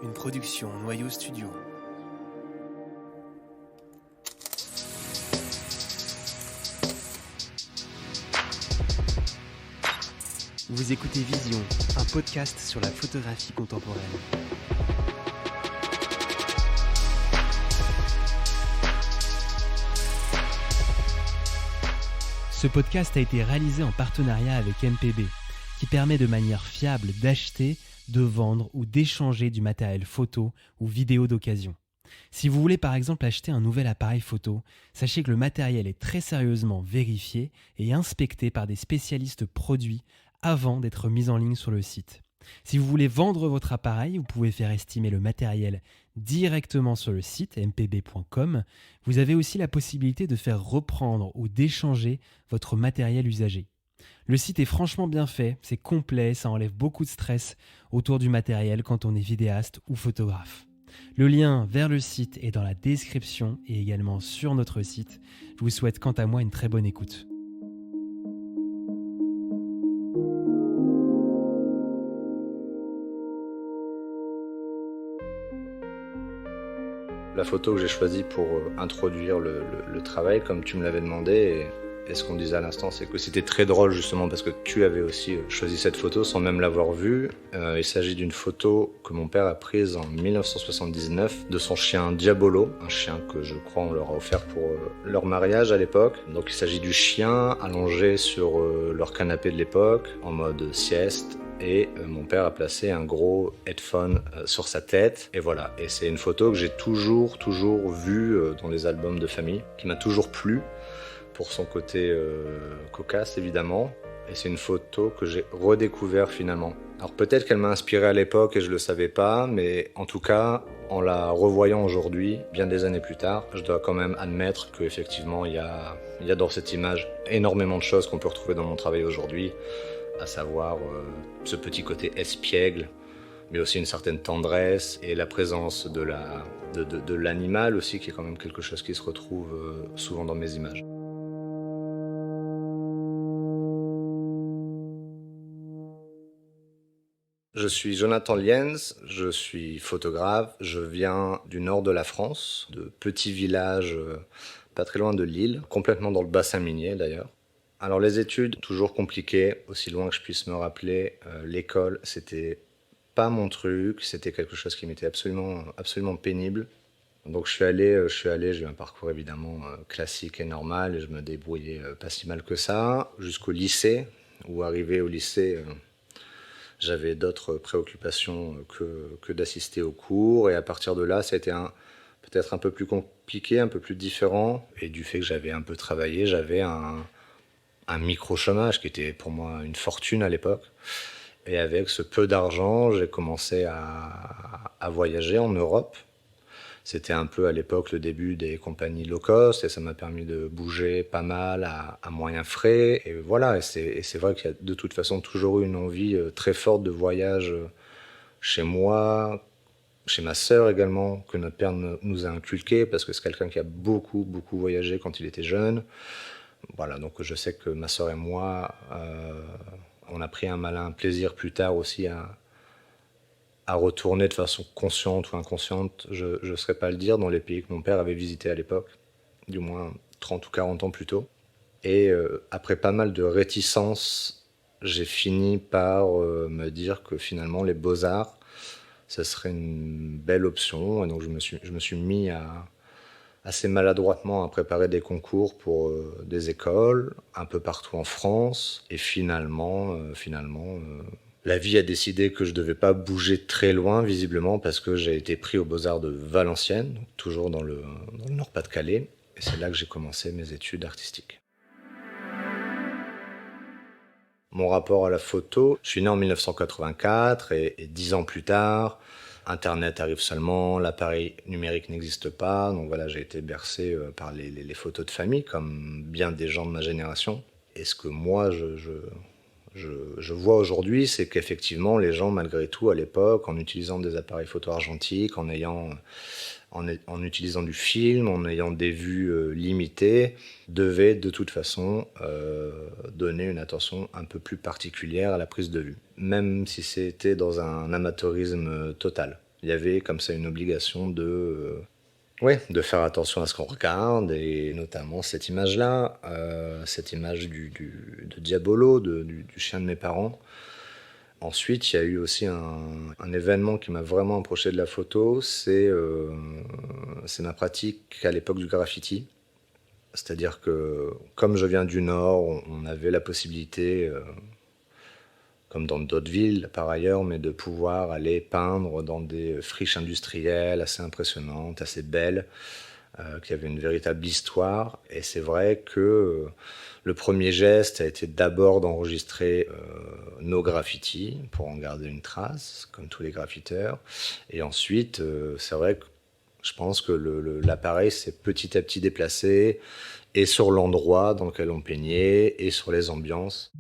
une production Noyau Studio. Vous écoutez Vision, un podcast sur la photographie contemporaine. Ce podcast a été réalisé en partenariat avec MPB, qui permet de manière fiable d'acheter, de vendre ou d'échanger du matériel photo ou vidéo d'occasion. Si vous voulez par exemple acheter un nouvel appareil photo, sachez que le matériel est très sérieusement vérifié et inspecté par des spécialistes produits avant d'être mis en ligne sur le site. Si vous voulez vendre votre appareil, vous pouvez faire estimer le matériel directement sur le site mpb.com. Vous avez aussi la possibilité de faire reprendre ou d'échanger votre matériel usagé. Le site est franchement bien fait, c'est complet, ça enlève beaucoup de stress autour du matériel quand on est vidéaste ou photographe. Le lien vers le site est dans la description et également sur notre site. Je vous souhaite quant à moi une très bonne écoute. La photo que j'ai choisie pour introduire le travail, comme tu me l'avais demandé, et ce qu'on disait à l'instant, c'est que c'était très drôle justement parce que tu avais aussi choisi cette photo sans même l'avoir vue. Il s'agit d'une photo que mon père a prise en 1979 de son chien Diabolo, un chien que je crois on leur a offert pour leur mariage à l'époque. Donc il s'agit du chien allongé sur leur canapé de l'époque en mode sieste. Et mon père a placé un gros headphone sur sa tête. Et voilà, et c'est une photo que j'ai toujours vue dans les albums de famille, qui m'a toujours plu, pour son côté cocasse évidemment. Et c'est une photo que j'ai redécouvert finalement. Alors peut-être qu'elle m'a inspiré à l'époque et je le savais pas, mais en tout cas, en la revoyant aujourd'hui, bien des années plus tard, je dois quand même admettre qu'effectivement, il y a dans cette image énormément de choses qu'on peut retrouver dans mon travail aujourd'hui, à savoir ce petit côté espiègle, mais aussi une certaine tendresse et la présence de l'animal aussi, qui est quand même quelque chose qui se retrouve souvent dans mes images. Je suis Jonathan Lienz, je suis photographe, je viens du nord de la France, de petits villages pas très loin de Lille, complètement dans le bassin minier d'ailleurs. Alors les études, toujours compliquées, aussi loin que je puisse me rappeler, l'école, c'était pas mon truc, c'était quelque chose qui m'était absolument pénible. Donc je suis allé, j'ai eu un parcours évidemment classique et normal, et je me débrouillais pas si mal que ça, jusqu'au lycée, où arrivé au lycée, j'avais d'autres préoccupations que d'assister aux cours, et à partir de là, ça a été peut-être un peu plus compliqué, un peu plus différent, et du fait que j'avais un peu travaillé, j'avais un micro-chômage qui était pour moi une fortune à l'époque. Et avec ce peu d'argent, j'ai commencé à voyager en Europe. C'était un peu à l'époque le début des compagnies low cost et ça m'a permis de bouger pas mal à moyens frais. Et voilà, et c'est vrai qu'il y a de toute façon toujours eu une envie très forte de voyage chez moi, chez ma sœur également, que notre père nous a inculqué parce que c'est quelqu'un qui a beaucoup voyagé quand il était jeune. Voilà, donc je sais que ma sœur et moi, on a pris un malin plaisir plus tard aussi à retourner de façon consciente ou inconsciente, je ne saurais pas le dire, dans les pays que mon père avait visités à l'époque, du moins 30 ou 40 ans plus tôt. Et après pas mal de réticences, j'ai fini par me dire que finalement les beaux-arts, ça serait une belle option. Et donc je me suis mis assez maladroitement à préparer des concours pour des écoles un peu partout en France. Et finalement, la vie a décidé que je ne devais pas bouger très loin, visiblement, parce que j'ai été pris aux Beaux-Arts de Valenciennes, toujours dans le Nord-Pas-de-Calais. Et c'est là que j'ai commencé mes études artistiques. Mon rapport à la photo, je suis né en 1984 et 10 ans plus tard, Internet arrive seulement, l'appareil numérique n'existe pas, donc voilà, j'ai été bercé par les photos de famille, comme bien des gens de ma génération. Et ce que moi, je vois aujourd'hui, c'est qu'effectivement, les gens, malgré tout, à l'époque, en utilisant des appareils photo argentiques, en utilisant du film, en ayant des vues limitées, devaient de toute façon donner une attention un peu plus particulière à la prise de vue, même si c'était dans un amateurisme total. Il y avait comme ça une obligation ouais, de faire attention à ce qu'on regarde, et notamment cette image-là, cette image de Diabolo, du chien de mes parents. Ensuite, il y a eu aussi un événement qui m'a vraiment approché de la photo, c'est ma pratique à l'époque du graffiti. C'est-à-dire que, comme je viens du Nord, on avait la possibilité, comme dans d'autres villes par ailleurs, mais de pouvoir aller peindre dans des friches industrielles assez impressionnantes, assez belles, qui avaient une véritable histoire. Et c'est vrai que le premier geste a été d'abord d'enregistrer nos graffitis pour en garder une trace, comme tous les graffiteurs. Et ensuite, c'est vrai que je pense que l'appareil s'est petit à petit déplacé, et sur l'endroit dans lequel on peignait, et sur les ambiances.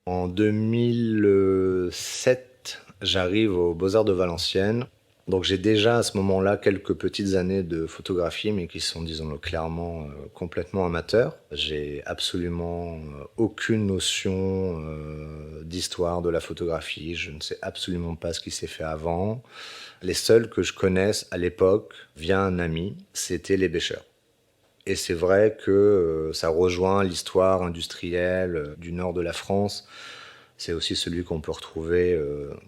En 2007, j'arrive aux Beaux-Arts de Valenciennes. Donc j'ai déjà à ce moment-là quelques petites années de photographie, mais qui sont, disons-le clairement, complètement amateurs. J'ai absolument aucune notion d'histoire de la photographie. Je ne sais absolument pas ce qui s'est fait avant. Les seuls que je connaisse à l'époque, via un ami, c'était les bêcheurs. Et c'est vrai que ça rejoint l'histoire industrielle du nord de la France. C'est aussi celui qu'on peut retrouver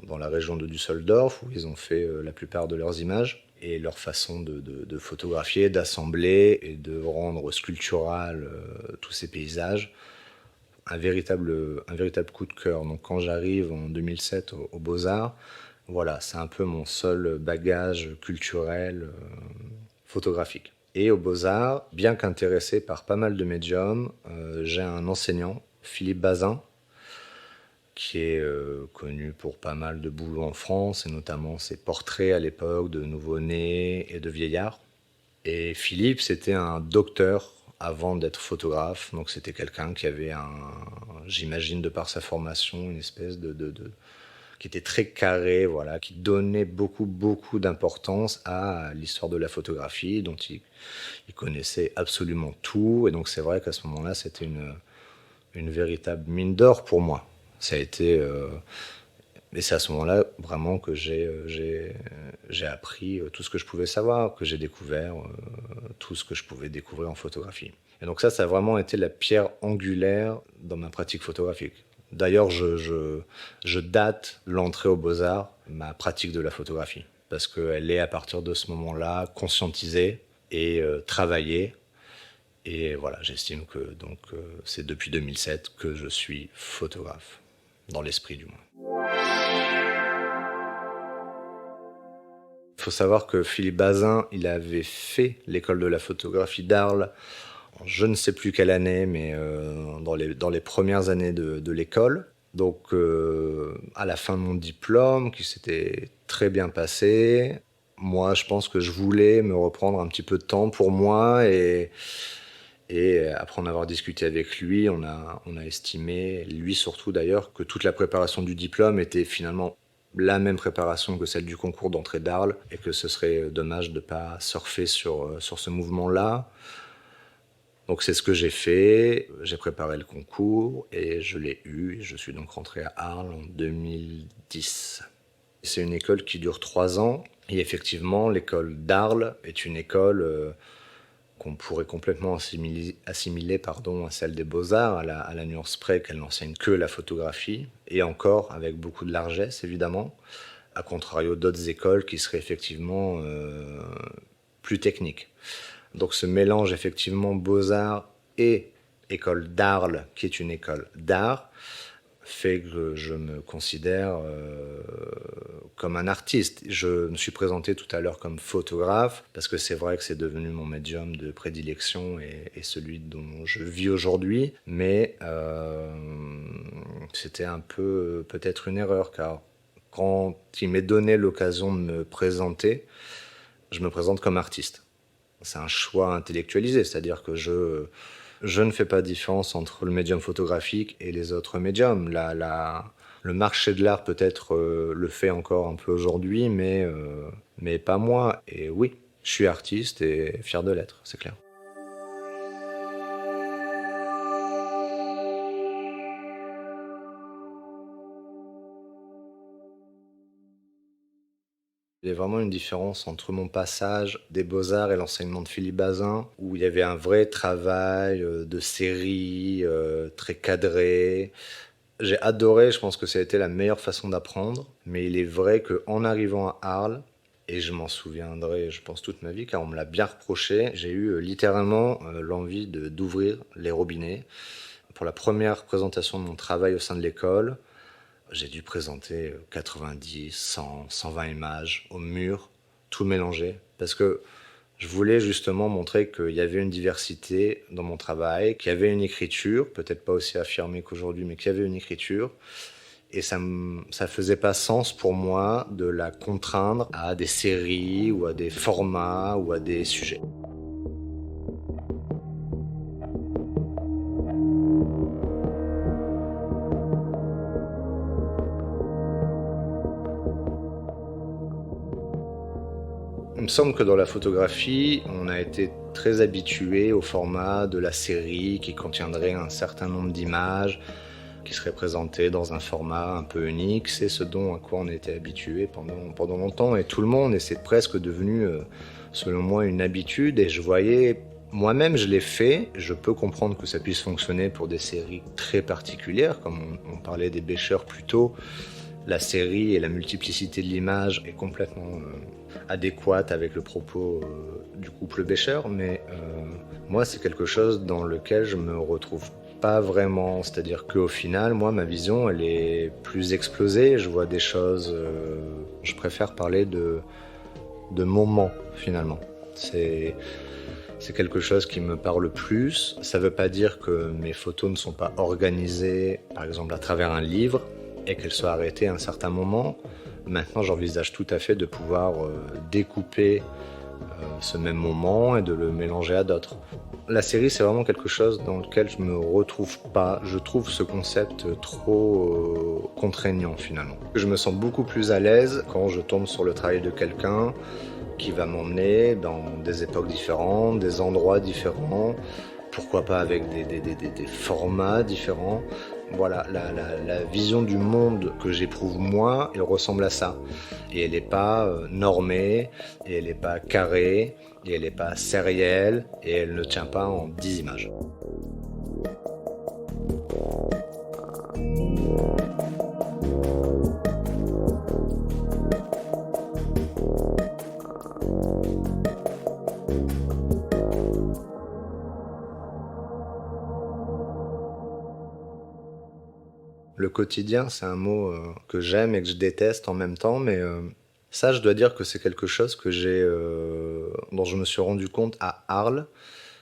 dans la région de Düsseldorf, où ils ont fait la plupart de leurs images. Et leur façon de photographier, d'assembler et de rendre sculptural tous ces paysages. Un véritable coup de cœur. Donc quand j'arrive en 2007 aux Beaux-Arts, voilà, c'est un peu mon seul bagage culturel photographique. Et aux Beaux-Arts, bien qu'intéressé par pas mal de médiums, j'ai un enseignant, Philippe Bazin, qui est connu pour pas mal de boulot en France, et notamment ses portraits à l'époque de nouveau-nés et de vieillards. Et Philippe, c'était un docteur avant d'être photographe, donc c'était quelqu'un qui avait j'imagine de par sa formation, une espèce qui était très carré, voilà, qui donnait beaucoup d'importance à l'histoire de la photographie, dont il connaissait absolument tout. Et donc c'est vrai qu'à ce moment-là, c'était une véritable mine d'or pour moi. Ça a été... et c'est à ce moment-là vraiment que j'ai appris tout ce que je pouvais savoir, que j'ai découvert tout ce que je pouvais découvrir en photographie. Et donc ça a vraiment été la pierre angulaire dans ma pratique photographique. D'ailleurs, je date l'entrée aux Beaux-Arts, ma pratique de la photographie, parce qu'elle est à partir de ce moment-là conscientisée et travaillée. Et voilà, j'estime que c'est depuis 2007 que je suis photographe, dans l'esprit du moins. Il faut savoir que Philippe Bazin, il avait fait l'école de la photographie d'Arles, je ne sais plus quelle année, mais dans les premières années de l'école. Donc à la fin de mon diplôme, qui s'était très bien passé, moi je pense que je voulais me reprendre un petit peu de temps pour moi, et après en avoir discuté avec lui, on a estimé, lui surtout d'ailleurs, que toute la préparation du diplôme était finalement la même préparation que celle du concours d'entrée d'Arles, et que ce serait dommage de ne pas surfer sur ce mouvement-là. Donc c'est ce que j'ai fait, j'ai préparé le concours et je l'ai eu. Je suis donc rentré à Arles en 2010. C'est une école qui dure 3 ans, et effectivement l'école d'Arles est une école qu'on pourrait complètement assimiler à celle des Beaux-Arts, à la nuance près qu'elle n'enseigne que la photographie, et encore avec beaucoup de largesse évidemment, à contrario d'autres écoles qui seraient effectivement plus techniques. Donc ce mélange effectivement Beaux-Arts et école d'Arles, qui est une école d'art, fait que je me considère comme un artiste. Je me suis présenté tout à l'heure comme photographe, parce que c'est vrai que c'est devenu mon médium de prédilection et celui dont je vis aujourd'hui, mais c'était un peu peut-être une erreur, car quand il m'est donné l'occasion de me présenter, je me présente comme artiste. C'est un choix intellectualisé, c'est-à-dire que je ne fais pas de différence entre le médium photographique et les autres médiums. Le marché de l'art peut-être le fait encore un peu aujourd'hui, mais pas moi. Et oui, je suis artiste et fier de l'être, c'est clair. Il y a vraiment une différence entre mon passage des Beaux-Arts et l'enseignement de Philippe Bazin, où il y avait un vrai travail de série, très cadré. J'ai adoré, je pense que ça a été la meilleure façon d'apprendre, mais il est vrai qu'en arrivant à Arles, et je m'en souviendrai, je pense, toute ma vie, car on me l'a bien reproché, j'ai eu littéralement l'envie d'ouvrir les robinets. Pour la première présentation de mon travail au sein de l'école, j'ai dû présenter 90, 100, 120 images au mur, tout mélangé, parce que je voulais justement montrer qu'il y avait une diversité dans mon travail, qu'il y avait une écriture, peut-être pas aussi affirmée qu'aujourd'hui, mais qu'il y avait une écriture. Et ça faisait pas sens pour moi de la contraindre à des séries ou à des formats ou à des sujets. Il me semble que dans la photographie, on a été très habitué au format de la série qui contiendrait un certain nombre d'images, qui seraient présentées dans un format un peu unique. C'est ce dont à quoi on était habitué pendant longtemps et tout le monde, et c'est presque devenu, selon moi, une habitude. Et je voyais, moi-même je l'ai fait, je peux comprendre que ça puisse fonctionner pour des séries très particulières, comme on parlait des Bécheurs plus tôt. La série et la multiplicité de l'image est complètement adéquate avec le propos du couple Bécher, mais moi c'est quelque chose dans lequel je me retrouve pas vraiment, c'est-à-dire qu'au final, moi ma vision elle est plus explosée, je vois des choses, je préfère parler de moments finalement. C'est quelque chose qui me parle plus. Ça veut pas dire que mes photos ne sont pas organisées, par exemple à travers un livre, et qu'elles soient arrêtées à un certain moment. Maintenant, j'envisage tout à fait de pouvoir découper ce même moment et de le mélanger à d'autres. La série, c'est vraiment quelque chose dans lequel je me retrouve pas. Je trouve ce concept trop contraignant finalement. Je me sens beaucoup plus à l'aise quand je tombe sur le travail de quelqu'un qui va m'emmener dans des époques différentes, des endroits différents, pourquoi pas avec des formats différents. Voilà, la vision du monde que j'éprouve moi, elle ressemble à ça. Et elle n'est pas normée, et elle n'est pas carrée, et elle n'est pas sérielle, et elle ne tient pas en 10 images. Le quotidien, c'est un mot que j'aime et que je déteste en même temps, mais ça, je dois dire que c'est quelque chose dont je me suis rendu compte à Arles.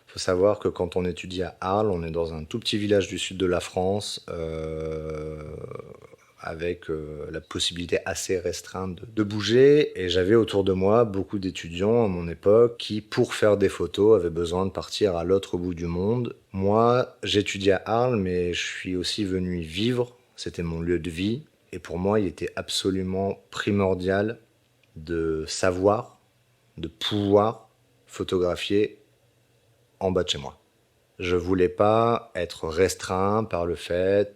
Il faut savoir que quand on étudie à Arles, on est dans un tout petit village du sud de la France, avec la possibilité assez restreinte de bouger. Et j'avais autour de moi beaucoup d'étudiants à mon époque qui, pour faire des photos, avaient besoin de partir à l'autre bout du monde. Moi, j'étudiais à Arles, mais je suis aussi venu y vivre. C'était mon lieu de vie. Et pour moi, il était absolument primordial de savoir, de pouvoir photographier en bas de chez moi. Je voulais pas être restreint par le fait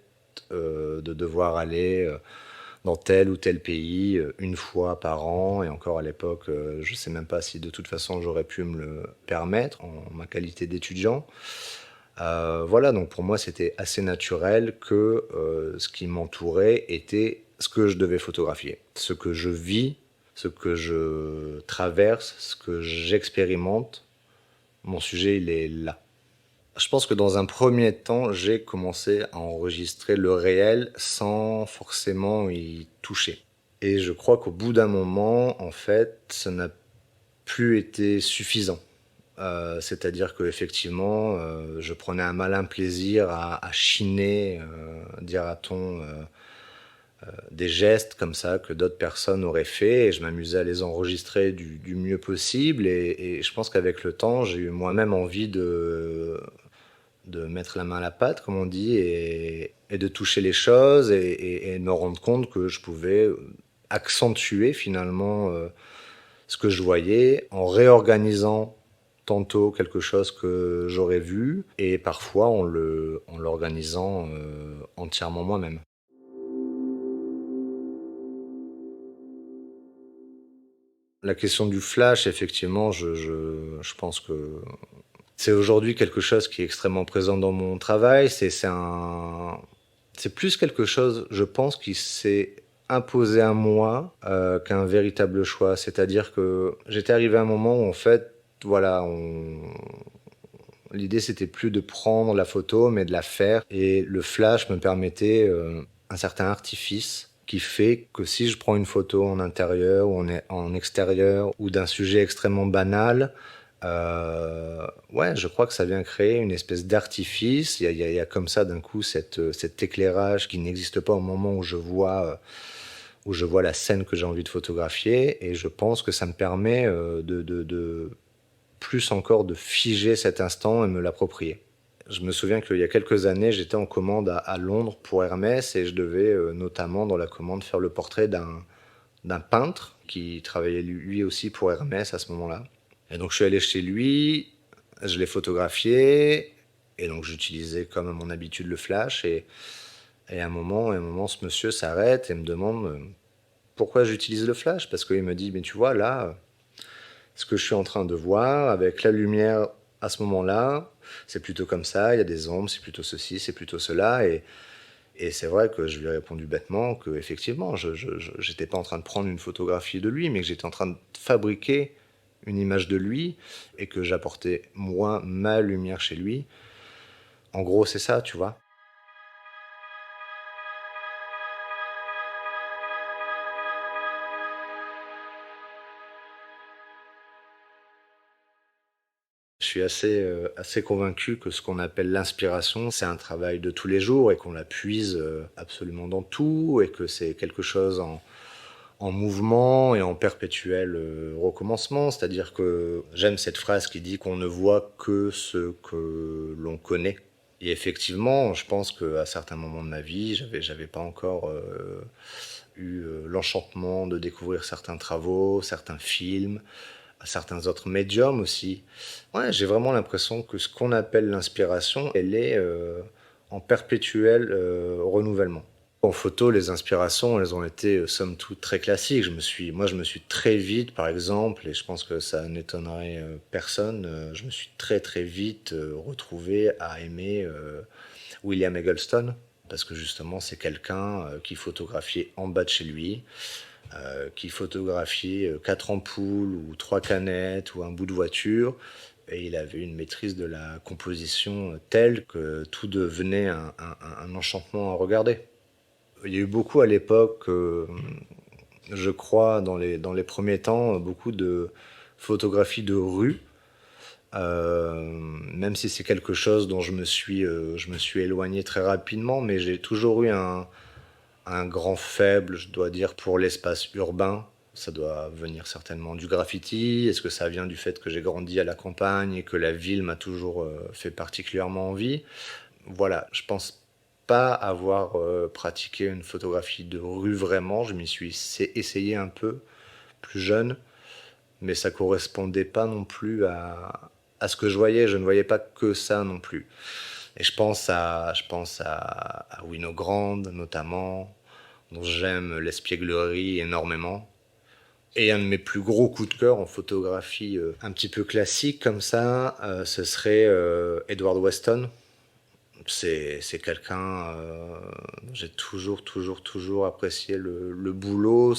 de devoir aller dans tel ou tel pays une fois par an. Et encore à l'époque, je sais même pas si de toute façon j'aurais pu me le permettre en ma qualité d'étudiant. Voilà, donc pour moi c'était assez naturel que ce qui m'entourait était ce que je devais photographier. Ce que je vis, ce que je traverse, ce que j'expérimente, mon sujet il est là. Je pense que dans un premier temps, j'ai commencé à enregistrer le réel sans forcément y toucher. Et je crois qu'au bout d'un moment, en fait, ça n'a plus été suffisant. C'est-à-dire qu'effectivement, je prenais un malin plaisir à chiner, dira-t-on, des gestes comme ça que d'autres personnes auraient fait, et je m'amusais à les enregistrer du mieux possible. Et je pense qu'avec le temps, j'ai eu moi-même envie de mettre la main à la pâte, comme on dit, et de toucher les choses et de me rendre compte que je pouvais accentuer finalement ce que je voyais en réorganisant tantôt quelque chose que j'aurais vu et parfois en l'organisant entièrement moi-même. La question du flash, effectivement, je pense que c'est aujourd'hui quelque chose qui est extrêmement présent dans mon travail. C'est plus quelque chose, je pense, qui s'est imposé à moi qu'un véritable choix. C'est-à-dire que j'étais arrivé à un moment où, en fait, voilà, l'idée c'était plus de prendre la photo, mais de la faire. Et le flash me permettait un certain artifice qui fait que si je prends une photo en intérieur ou en extérieur ou d'un sujet extrêmement banal, ouais, je crois que ça vient créer une espèce d'artifice. Il y a comme ça d'un coup cet éclairage qui n'existe pas au moment où je vois la scène que j'ai envie de photographier. Et je pense que ça me permet de plus encore de figer cet instant et me l'approprier. Je me souviens qu'il y a quelques années, j'étais en commande à Londres pour Hermès et je devais notamment dans la commande faire le portrait d'un peintre qui travaillait lui aussi pour Hermès à ce moment-là. Et donc je suis allé chez lui, je l'ai photographié et donc j'utilisais comme à mon habitude le flash et à un moment, ce monsieur s'arrête et me demande pourquoi j'utilise le flash parce qu'il me dit mais tu vois là ce que je suis en train de voir avec la lumière à ce moment-là, c'est plutôt comme ça, il y a des ombres, c'est plutôt ceci, c'est plutôt cela. Et c'est vrai que je lui ai répondu bêtement qu'effectivement, je n'étais pas en train de prendre une photographie de lui, mais que j'étais en train de fabriquer une image de lui et que j'apportais moi ma lumière chez lui. En gros, c'est ça, tu vois. Je suis assez convaincu que ce qu'on appelle l'inspiration, c'est un travail de tous les jours et qu'on la puise absolument dans tout et que c'est quelque chose en mouvement et en perpétuel recommencement. C'est-à-dire que j'aime cette phrase qui dit qu'on ne voit que ce que l'on connaît. Et effectivement, je pense qu'à certains moments de ma vie, j'avais pas encore eu l'enchantement de découvrir certains travaux, certains films, certains autres médiums aussi. Ouais, j'ai vraiment l'impression que ce qu'on appelle l'inspiration, elle est en perpétuel renouvellement. En photo, les inspirations, elles ont été somme toute très classiques. Moi, je me suis très vite, par exemple, et je pense que ça n'étonnerait personne, je me suis très très vite retrouvé à aimer William Eggleston, parce que justement, c'est quelqu'un qui photographiait en bas de chez lui, qui photographiait quatre ampoules ou trois canettes ou un bout de voiture. Et il avait une maîtrise de la composition telle que tout devenait un enchantement à regarder. Il y a eu beaucoup à l'époque, je crois, dans les premiers temps, beaucoup de photographies de rue, même si c'est quelque chose dont je me suis éloigné très rapidement, mais j'ai toujours eu un grand faible, je dois dire, pour l'espace urbain. Ça doit venir certainement du graffiti. Est-ce que ça vient du fait que j'ai grandi à la campagne et que la ville m'a toujours fait particulièrement envie? Voilà, je pense pas avoir pratiqué une photographie de rue vraiment. Je m'y suis essayé un peu plus jeune, mais ça correspondait pas non plus à ce que je voyais. Je ne voyais pas que ça non plus. Et je pense à Winogrand notamment, dont j'aime l'espièglerie énormément. Et un de mes plus gros coups de cœur en photographie un petit peu classique comme ça, ce serait Edward Weston. C'est quelqu'un, j'ai toujours apprécié le boulot.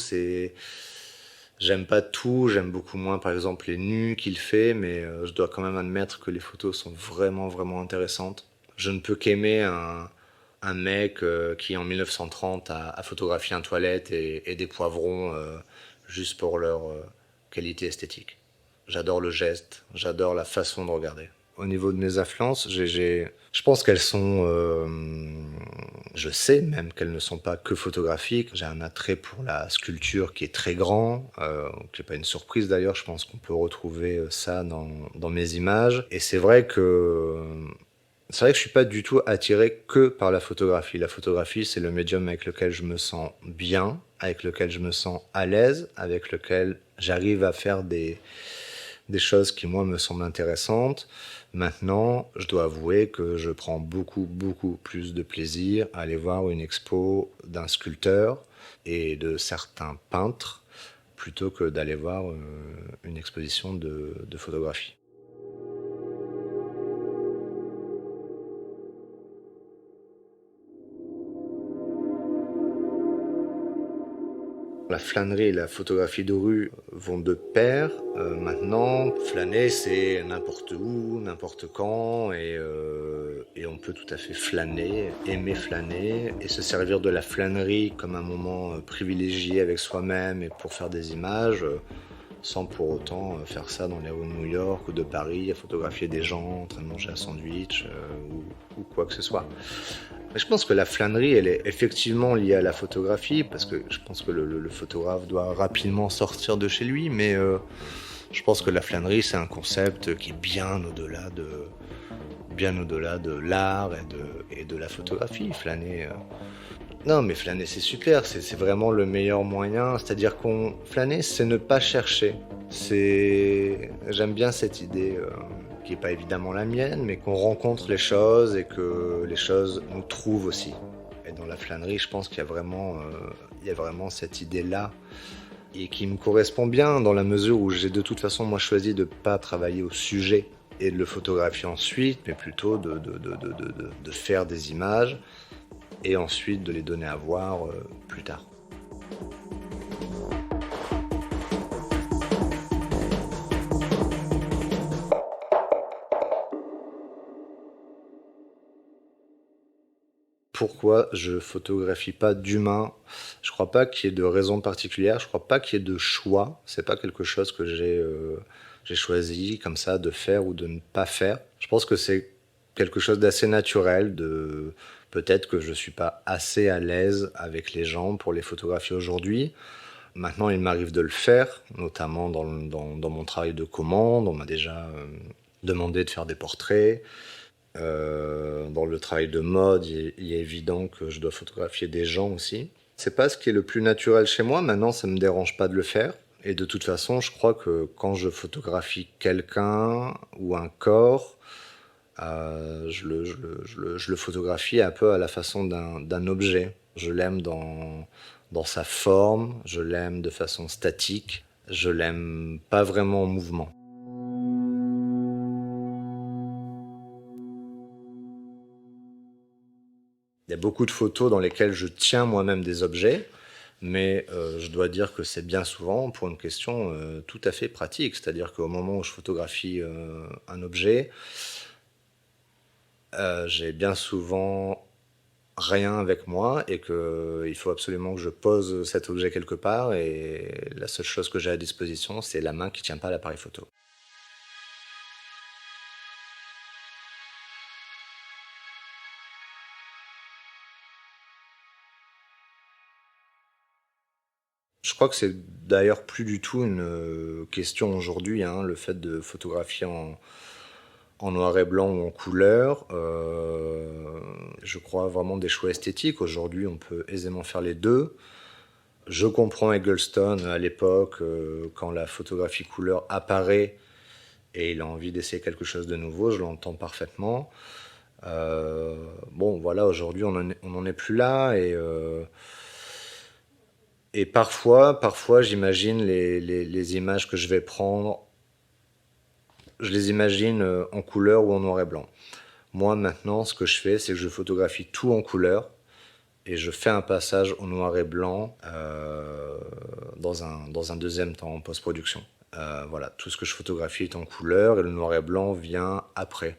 J'aime pas tout, j'aime beaucoup moins par exemple les nus qu'il fait, mais je dois quand même admettre que les photos sont vraiment intéressantes. Je ne peux qu'aimer un mec qui en 1930 a photographié un toilette et des poivrons juste pour leur qualité esthétique. J'adore le geste, j'adore la façon de regarder. Au niveau de mes influences, je pense qu'elles sont... je sais même qu'elles ne sont pas que photographiques. J'ai un attrait pour la sculpture qui est très grand, qui n'est pas une surprise d'ailleurs. Je pense qu'on peut retrouver ça dans mes images. Et c'est vrai que je suis pas du tout attiré que par la photographie. La photographie, c'est le médium avec lequel je me sens bien, avec lequel je me sens à l'aise, avec lequel j'arrive à faire des choses qui, moi, me semblent intéressantes. Maintenant, je dois avouer que je prends beaucoup plus de plaisir à aller voir une expo d'un sculpteur et de certains peintres plutôt que d'aller voir une exposition de photographie. La flânerie et la photographie de rue vont de pair. Maintenant, flâner, c'est n'importe où, n'importe quand, et on peut tout à fait flâner, aimer flâner, et se servir de la flânerie comme un moment privilégié avec soi-même et pour faire des images, sans pour autant faire ça dans les rues de New York ou de Paris, à photographier des gens en train de manger un sandwich ou quoi que ce soit. Mais je pense que la flânerie, elle est effectivement liée à la photographie, parce que je pense que le photographe doit rapidement sortir de chez lui, mais je pense que la flânerie, c'est un concept qui est bien au-delà de l'art et de la photographie. Flâner, non, mais flâner, c'est super, c'est vraiment le meilleur moyen. C'est-à-dire flâner, c'est ne pas chercher. J'aime bien cette idée qui n'est pas évidemment la mienne, mais qu'on rencontre les choses et que les choses nous trouvent aussi. Et dans la flânerie, je pense qu'il y a vraiment cette idée-là et qui me correspond bien dans la mesure où j'ai de toute façon moi choisi de ne pas travailler au sujet et de le photographier ensuite, mais plutôt de faire des images et ensuite de les donner à voir plus tard. Pourquoi je photographie pas d'humains? Je crois pas qu'il y ait de raison particulière, je crois pas qu'il y ait de choix. C'est pas quelque chose que j'ai choisi comme ça de faire ou de ne pas faire. Je pense que c'est quelque chose d'assez naturel. Peut-être que je suis pas assez à l'aise avec les gens pour les photographier aujourd'hui. Maintenant, il m'arrive de le faire, notamment dans mon travail de commande. On m'a déjà demandé de faire des portraits. Dans le travail de mode, il est évident que je dois photographier des gens aussi. C'est pas ce qui est le plus naturel chez moi. Maintenant, ça me dérange pas de le faire. Et de toute façon, je crois que quand je quelqu'un ou un corps, je le photographie un peu à la façon d'un objet. Je l'aime dans sa forme, je l'aime de façon statique, je l'aime pas vraiment en mouvement. Il y a beaucoup de photos dans lesquelles je tiens moi-même des objets, mais je dois dire que c'est bien souvent pour une question tout à fait pratique. C'est-à-dire qu'au moment où je photographie un objet, j'ai bien souvent rien avec moi et qu'il faut absolument que je pose cet objet quelque part, et la seule chose que j'ai à disposition, c'est la main qui ne tient pas l'appareil photo. Je crois que c'est d'ailleurs plus du tout une question aujourd'hui, hein, le fait de photographier en noir et blanc ou en couleur. Je crois vraiment des choix esthétiques. Aujourd'hui, on peut aisément faire les deux. Je comprends Eggleston à l'époque, quand la photographie couleur apparaît et il a envie d'essayer quelque chose de nouveau, je l'entends parfaitement. Bon, voilà, aujourd'hui, on n'en est plus là, et parfois, j'imagine les images que je vais prendre, je les imagine en couleur ou en noir et blanc. Moi, maintenant, ce que je fais, c'est que je photographie tout en couleur et je fais un passage au noir et blanc dans un deuxième temps, en post-production. Voilà, tout ce que je photographie est en couleur et le noir et blanc vient après.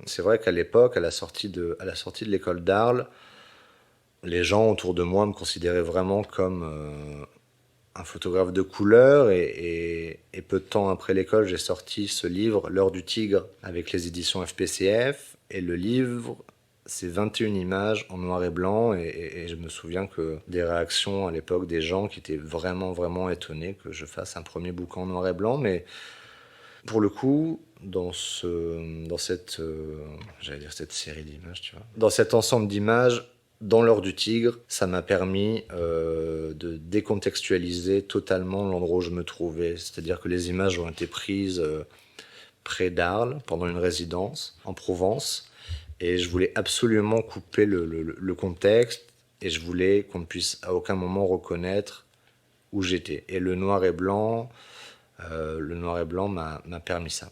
C'est vrai qu'à l'époque, à la sortie de l'école d'Arles, les gens autour de moi me considéraient vraiment comme un photographe de couleur, et peu de temps après l'école, j'ai sorti ce livre, L'heure du tigre, avec les éditions FPCF, et le livre, c'est 21 images en noir et blanc, et je me souviens que des réactions à l'époque des gens qui étaient vraiment, vraiment étonnés que je fasse un premier bouquin en noir et blanc, mais pour le coup, dans cette série d'images, tu vois, dans cet ensemble d'images, dans l'heure du tigre, ça m'a permis de décontextualiser totalement l'endroit où je me trouvais. C'est-à-dire que les images ont été prises près d'Arles, pendant une résidence en Provence, et je voulais absolument couper le contexte, et je voulais qu'on ne puisse à aucun moment reconnaître où j'étais. Et le noir et blanc m'a permis ça.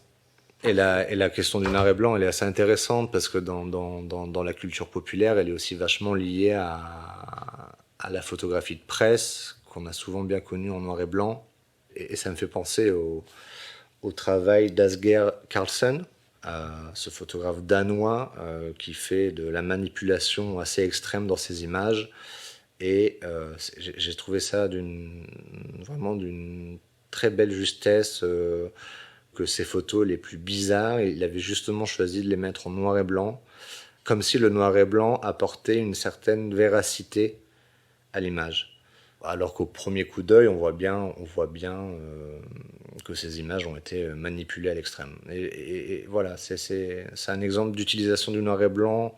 Et la question du noir et blanc, elle est assez intéressante parce que dans la culture populaire, elle est aussi vachement liée à la photographie de presse, qu'on a souvent bien connue en noir et blanc. Et ça me fait penser au travail d'Asger Carlsen, ce photographe danois qui fait de la manipulation assez extrême dans ses images. Et j'ai trouvé ça vraiment d'une très belle justesse, que ses photos les plus bizarres, il avait justement choisi de les mettre en noir et blanc, comme si le noir et blanc apportait une certaine véracité à l'image. Alors qu'au premier coup d'œil, on voit bien que ces images ont été manipulées à l'extrême. Et voilà, c'est un exemple d'utilisation du noir et blanc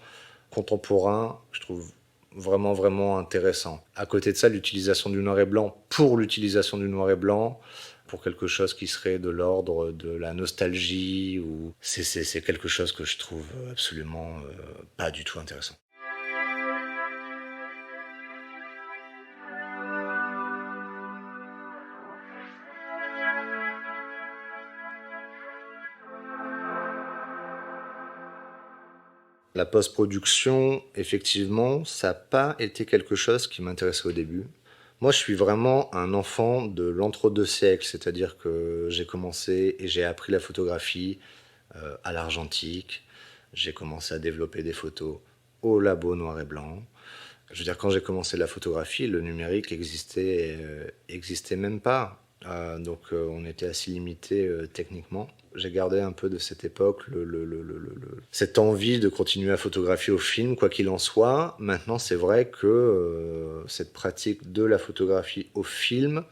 contemporain, je trouve vraiment, vraiment intéressant. À côté de ça, l'utilisation du noir et blanc pour l'utilisation du noir et blanc, pour quelque chose qui serait de l'ordre de la nostalgie, ou c'est quelque chose que je trouve absolument pas du tout intéressant. La post-production, effectivement, ça n'a pas été quelque chose qui m'intéressait au début. Moi, je suis vraiment un enfant de l'entre-deux siècles, c'est-à-dire que j'ai commencé et j'ai appris la photographie à l'argentique. J'ai commencé à développer des photos au labo noir et blanc. Je veux dire, quand j'ai commencé la photographie, le numérique existait même pas. Donc on était assez limité techniquement. J'ai gardé un peu de cette époque cette envie de continuer à photographier au film, quoi qu'il en soit. Maintenant, c'est vrai que cette pratique de la photographie au film,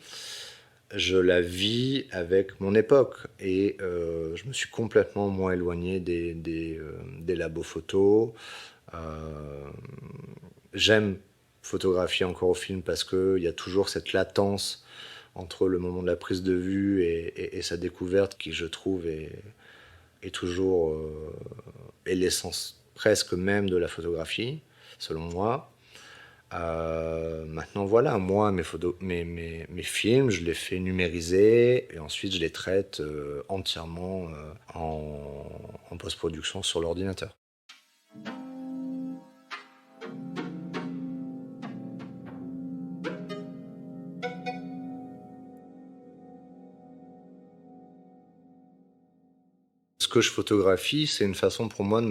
je la vis avec mon époque. Et je me suis complètement moins éloigné des labos photos. Euh, J'aime photographier encore au film parce qu'il y a toujours cette latence entre le moment de la prise de vue et sa découverte qui, je trouve, est toujours est l'essence presque même de la photographie, selon moi. Maintenant, voilà, moi, mes films, je les fais numériser et ensuite je les traite entièrement en post-production sur l'ordinateur. Ce que je photographie, c'est une façon pour moi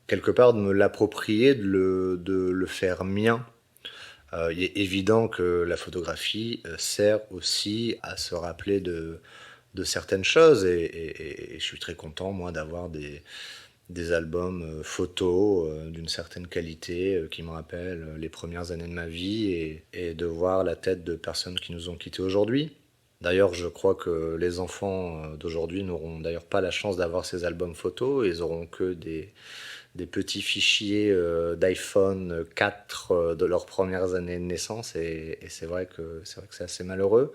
quelque part, de me l'approprier, de le faire mien. Il est évident que la photographie sert aussi à se rappeler de certaines choses et je suis très content, moi, d'avoir des albums photos d'une certaine qualité qui me rappellent les premières années de ma vie et de voir la tête de personnes qui nous ont quittés aujourd'hui. D'ailleurs, je crois que les enfants d'aujourd'hui n'auront d'ailleurs pas la chance d'avoir ces albums photos. Ils auront que des petits fichiers d'iPhone 4 de leurs premières années de naissance. Et c'est vrai que c'est assez malheureux.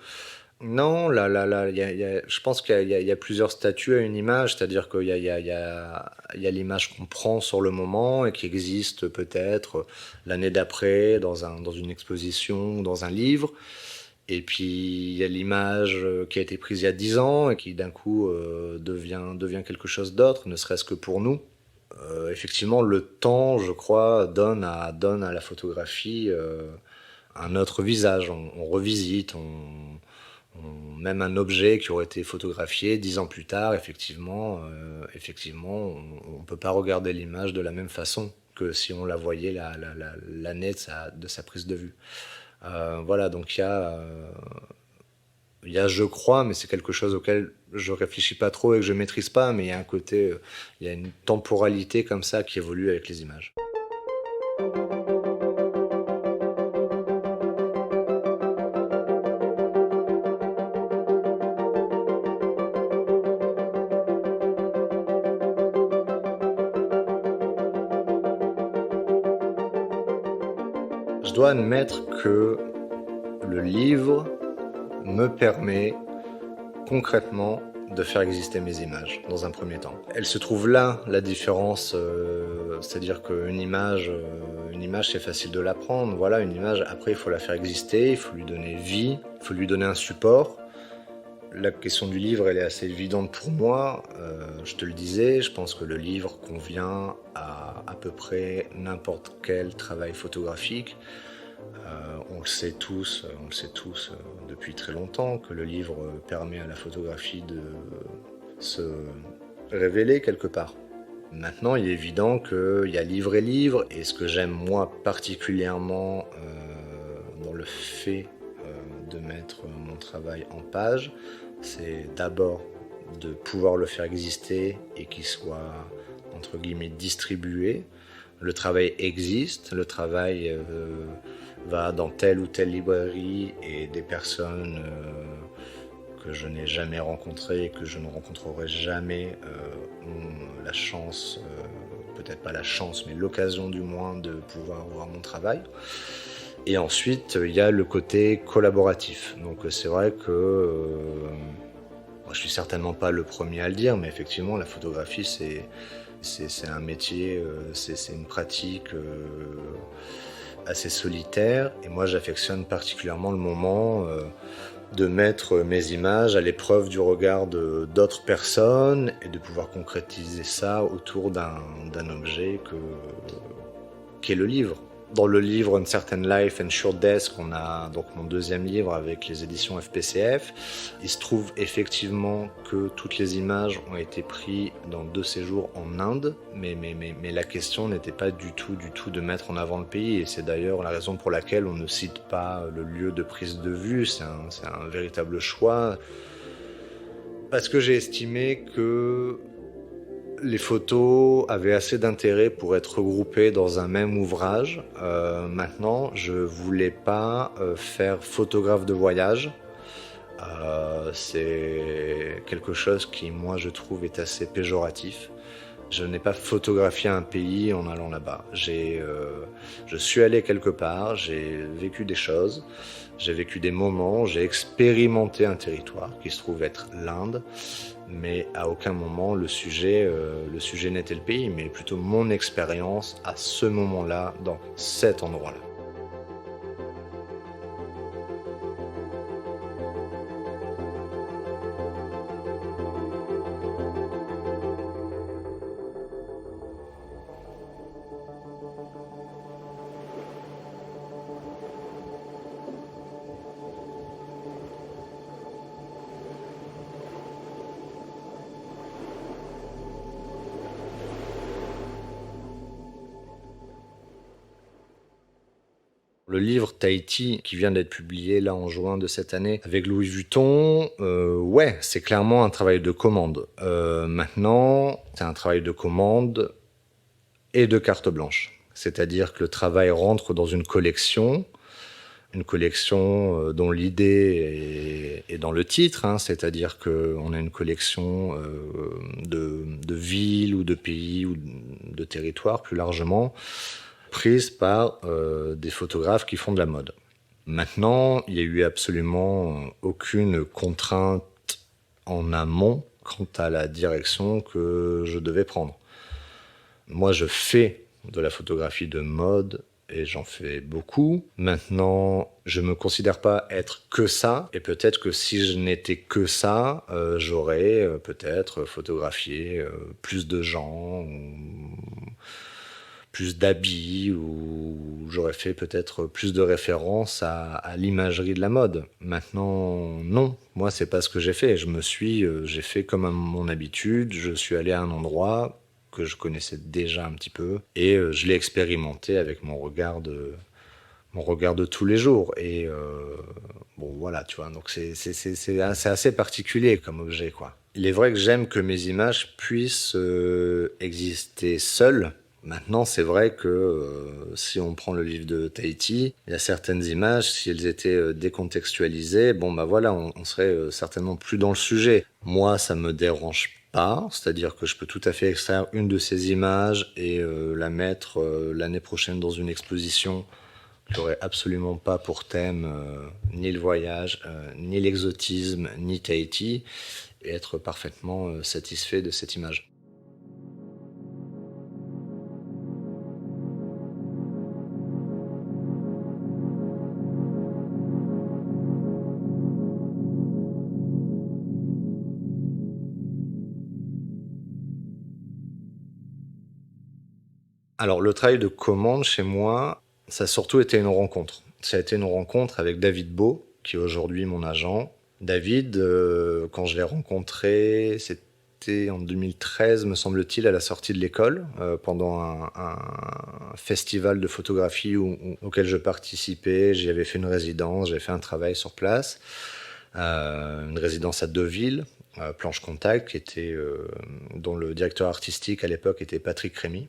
Non, je pense qu'il y a plusieurs statuts à une image, c'est-à-dire qu'il y a l'image qu'on prend sur le moment et qui existe peut-être l'année d'après dans une exposition, dans un livre. Et puis il y a l'image qui a été prise il y a 10 ans et qui d'un coup devient quelque chose d'autre, ne serait-ce que pour nous. Effectivement, le temps, je crois, donne à la photographie un autre visage. On revisite, même un objet qui aurait été photographié 10 ans plus tard, effectivement, on ne peut pas regarder l'image de la même façon que si on la voyait l'année de sa prise de vue. Voilà, donc il y a, je crois, mais c'est quelque chose auquel je réfléchis pas trop et que je maîtrise pas, mais il y a un côté, il y a une temporalité comme ça qui évolue avec les images. Je dois admettre que le livre me permet concrètement de faire exister mes images, dans un premier temps. Elle se trouve là, la différence, c'est-à-dire qu'une image, c'est facile de la prendre. Voilà, une image, après, il faut la faire exister, il faut lui donner vie, il faut lui donner un support. La question du livre, elle est assez évidente pour moi. Je te le disais, je pense que le livre convient à peu près n'importe quel travail photographique. On le sait tous depuis très longtemps, que le livre permet à la photographie de se révéler quelque part. Maintenant, il est évident qu'il y a livre et livre, et ce que j'aime moi particulièrement dans le fait de mettre mon travail en page, c'est d'abord de pouvoir le faire exister et qu'il soit, entre guillemets, distribué. Le travail existe, le travail va dans telle ou telle librairie et des personnes que je n'ai jamais rencontrées, que je ne rencontrerai jamais, ont la chance, peut-être pas la chance, mais l'occasion du moins de pouvoir voir mon travail. Et ensuite, il y a le côté collaboratif. Donc c'est vrai que moi, je suis certainement pas le premier à le dire, mais effectivement, la photographie, c'est un métier, c'est une pratique assez solitaire. Et moi, j'affectionne particulièrement le moment de mettre mes images à l'épreuve du regard d'autres personnes et de pouvoir concrétiser ça autour d'un objet qu'est le livre. Dans le livre Uncertain Life and Sure Death, qu'on a donc mon deuxième livre avec les éditions FPCF, il se trouve effectivement que toutes les images ont été prises dans 2 séjours en Inde, mais la question n'était pas du tout de mettre en avant le pays, et c'est d'ailleurs la raison pour laquelle on ne cite pas le lieu de prise de vue. C'est un véritable choix, parce que j'ai estimé que les photos avaient assez d'intérêt pour être regroupées dans un même ouvrage. Maintenant, je voulais pas faire photographe de voyage. C'est quelque chose qui, moi, je trouve est assez péjoratif. Je n'ai pas photographié un pays en allant là-bas. Je suis allé quelque part, j'ai vécu des choses, j'ai vécu des moments, j'ai expérimenté un territoire qui se trouve être l'Inde, mais à aucun moment le sujet n'était le pays, mais plutôt mon expérience à ce moment-là, dans cet endroit-là. Le livre Tahiti, qui vient d'être publié là en juin de cette année avec Louis Vuitton, ouais, c'est clairement un travail de commande. Maintenant, c'est un travail de commande et de carte blanche. C'est-à-dire que le travail rentre dans une collection dont l'idée est dans le titre, hein, c'est-à-dire qu'on a une collection de villes ou de pays ou de territoires plus largement, prise par des photographes qui font de la mode. Maintenant, il n'y a eu absolument aucune contrainte en amont quant à la direction que je devais prendre. Moi, je fais de la photographie de mode et j'en fais beaucoup. Maintenant, je me considère pas être que ça, et peut-être que si je n'étais que ça, j'aurais peut-être photographié plus de gens, ou plus d'habits, ou j'aurais fait peut-être plus de références à l'imagerie de la mode. Maintenant, non, moi c'est pas ce que j'ai fait. J'ai fait comme à mon habitude, je suis allé à un endroit que je connaissais déjà un petit peu, et je l'ai expérimenté avec mon regard de tous les jours. Et bon voilà, tu vois, donc c'est assez particulier comme objet, quoi. Il est vrai que j'aime que mes images puissent exister seules. Maintenant, c'est vrai que si on prend le livre de Tahiti, il y a certaines images, si elles étaient décontextualisées, bon bah voilà, on serait certainement plus dans le sujet. Moi, ça me dérange pas, c'est-à-dire que je peux tout à fait extraire une de ces images et la mettre l'année prochaine dans une exposition qui n'aurait absolument pas pour thème ni le voyage, ni l'exotisme, ni Tahiti. et être parfaitement satisfait de cette image. Alors, le travail de commande chez moi, ça a surtout été une rencontre. Ça a été une rencontre avec David Beau, qui est aujourd'hui mon agent. David, quand je l'ai rencontré, c'était en 2013, me semble-t-il, à la sortie de l'école, pendant un festival de photographie auquel je participais. J'y avais fait une résidence, j'avais fait un travail sur place, une résidence à Deauville, Planche Contact, dont le directeur artistique à l'époque était Patrick Rémy.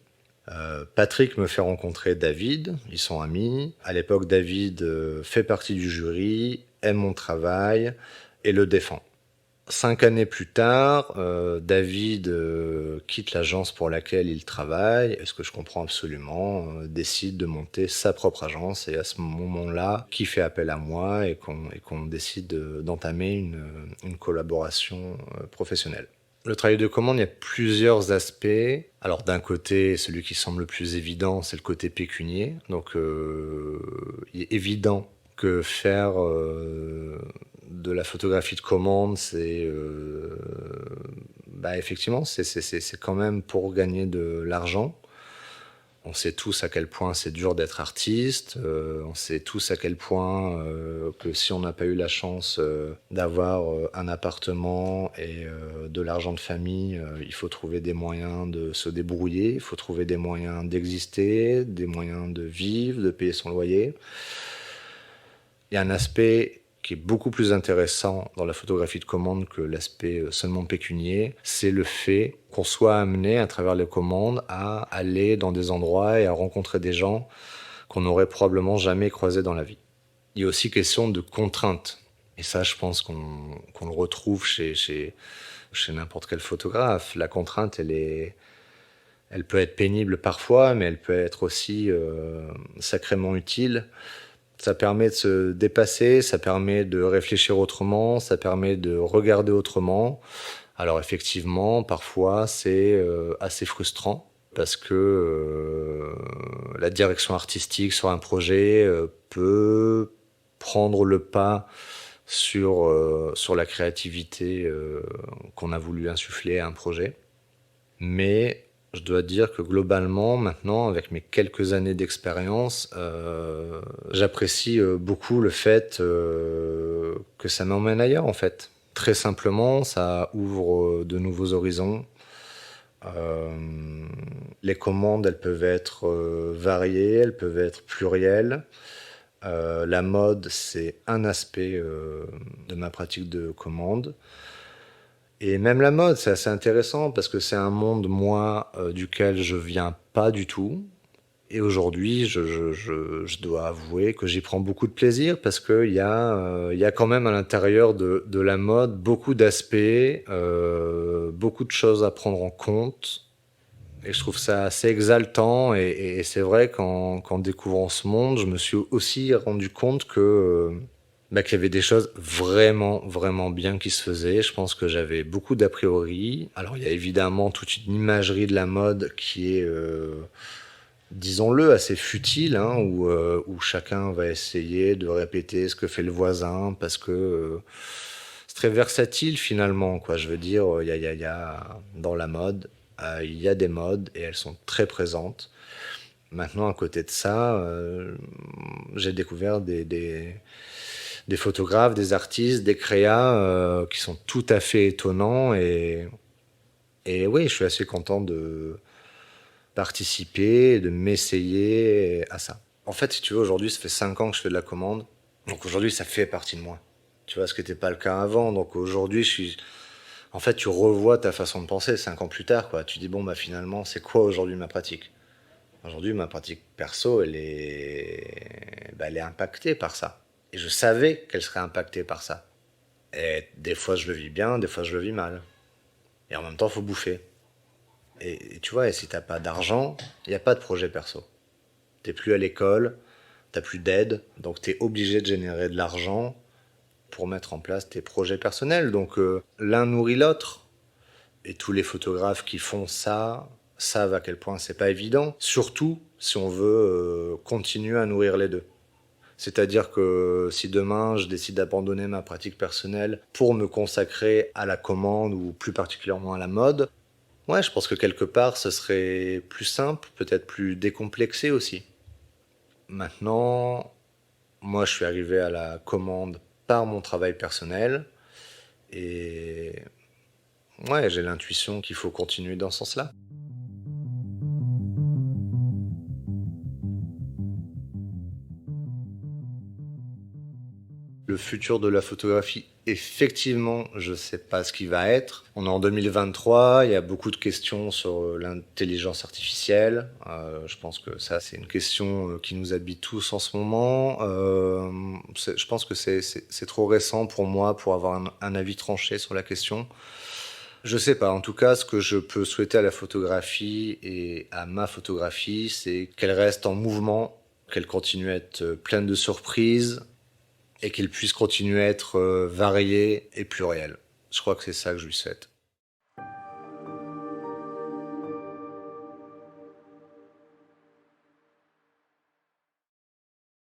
Patrick me fait rencontrer David, ils sont amis. À l'époque, David fait partie du jury, aime mon travail et le défend. 5 années plus tard, David quitte l'agence pour laquelle il travaille, et ce que je comprends absolument, décide de monter sa propre agence, et à ce moment-là, qui fait appel à moi et qu'on décide d'entamer une collaboration professionnelle. Le travail de commande, il y a plusieurs aspects. Alors d'un côté, celui qui semble le plus évident, c'est le côté pécunier. Donc il est évident que faire de la photographie de commande, effectivement, c'est quand même pour gagner de l'argent. On sait tous à quel point c'est dur d'être artiste. On sait tous à quel point que si on n'a pas eu la chance d'avoir un appartement et de l'argent de famille, il faut trouver des moyens de se débrouiller, il faut trouver des moyens d'exister, des moyens de vivre, de payer son loyer. Il y a un aspect qui est beaucoup plus intéressant dans la photographie de commande que l'aspect seulement pécunier, c'est le fait qu'on soit amené à travers les commandes à aller dans des endroits et à rencontrer des gens qu'on n'aurait probablement jamais croisés dans la vie. Il y a aussi question de contraintes. Et ça, je pense qu'on le retrouve chez n'importe quel photographe. La contrainte, elle peut être pénible parfois, mais elle peut être aussi sacrément utile. Ça permet de se dépasser, ça permet de réfléchir autrement, ça permet de regarder autrement. Alors effectivement, parfois, c'est assez frustrant parce que la direction artistique sur un projet peut prendre le pas sur la créativité qu'on a voulu insuffler à un projet. Mais je dois dire que globalement, maintenant, avec mes quelques années d'expérience, j'apprécie beaucoup le fait que ça m'emmène ailleurs, en fait. Très simplement, ça ouvre de nouveaux horizons. Les commandes, elles peuvent être variées, elles peuvent être plurielles. La mode, c'est un aspect de ma pratique de commande. Et même la mode, c'est assez intéressant parce que c'est un monde, moi, duquel je viens pas du tout. Et aujourd'hui, je dois avouer que j'y prends beaucoup de plaisir parce il y a quand même à l'intérieur de la mode beaucoup d'aspects, beaucoup de choses à prendre en compte. Et je trouve ça assez exaltant. Et c'est vrai qu'en découvrant ce monde, je me suis aussi rendu compte qu'il y avait des choses vraiment, vraiment bien qui se faisaient. Je pense que j'avais beaucoup d'a priori. Alors, il y a évidemment toute une imagerie de la mode qui est, disons-le, assez futile, hein, où chacun va essayer de répéter ce que fait le voisin, parce que c'est très versatile finalement, quoi. Je veux dire, il y a dans la mode, il y a des modes et elles sont très présentes. Maintenant, à côté de ça, j'ai découvert des photographes, des artistes, des créas qui sont tout à fait étonnants. Et oui, je suis assez content de participer, de m'essayer à ça. En fait, si tu veux, aujourd'hui, ça fait 5 ans que je fais de la commande. Donc aujourd'hui, ça fait partie de moi. Tu vois, ce qui n'était pas le cas avant. Donc aujourd'hui, en fait, tu revois ta façon de penser 5 ans plus tard, quoi. Tu dis, bon, finalement, c'est quoi aujourd'hui ma pratique? Aujourd'hui, ma pratique perso, elle est impactée par ça. Et je savais qu'elle serait impactée par ça. Et des fois, je le vis bien, des fois, je le vis mal. Et en même temps, il faut bouffer. Et tu vois, et si t'as pas d'argent, il n'y a pas de projet perso. T'es plus à l'école, t'as plus d'aide, donc t'es obligé de générer de l'argent pour mettre en place tes projets personnels. Donc l'un nourrit l'autre. Et tous les photographes qui font ça savent à quel point c'est pas évident, surtout si on veut continuer à nourrir les deux. C'est-à-dire que si demain je décide d'abandonner ma pratique personnelle pour me consacrer à la commande ou plus particulièrement à la mode, ouais, je pense que quelque part ce serait plus simple, peut-être plus décomplexé aussi. Maintenant, moi je suis arrivé à la commande par mon travail personnel et ouais, j'ai l'intuition qu'il faut continuer dans ce sens-là. Le futur de la photographie, effectivement, je ne sais pas ce qui va être. On est en 2023, il y a beaucoup de questions sur l'intelligence artificielle. Je pense que ça, c'est une question qui nous habite tous en ce moment. Je pense que c'est trop récent pour moi pour avoir un avis tranché sur la question. Je sais pas. En tout cas, ce que je peux souhaiter à la photographie et à ma photographie, c'est qu'elle reste en mouvement, qu'elle continue à être pleine de surprises et qu'elle puisse continuer à être variée et plurielle. Je crois que c'est ça que je lui souhaite.